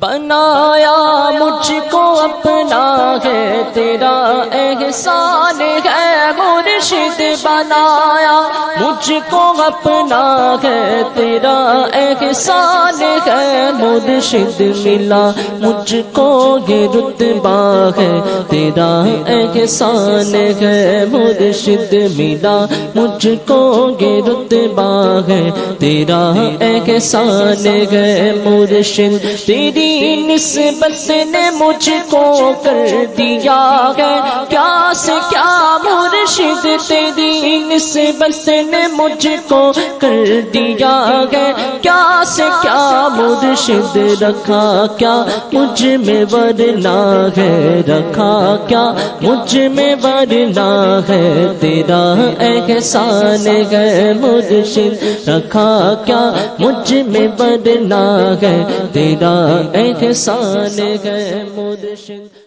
بنایا مجھ کو اپنا ہے تیرا احسان ہے مرشد، بنایا مجھ کو اپنا ہے تیرا احسان ہے مرشد، ملا مجھ کو یہ رتبہ ہے تیرا احسان ہے مرشد، ملا مجھ کو یہ رتبہ ہے تیرا احسان ہے مرشد، تیری نسبت نے مجھ کو کر دیا ہے کیا سے کیا مرشد، تیری نسبت نے مجھ کو کر دیا ہے کیا سے کیا مرشد، رکھا کیا مجھ میں ورنہ ہے، رکھا کیا مجھ میں ورنہ ہے تیرا احسان ہے مرشد، رکھا کیا مجھ میں ورنہ ہے تیرا احسان ہے مرشد۔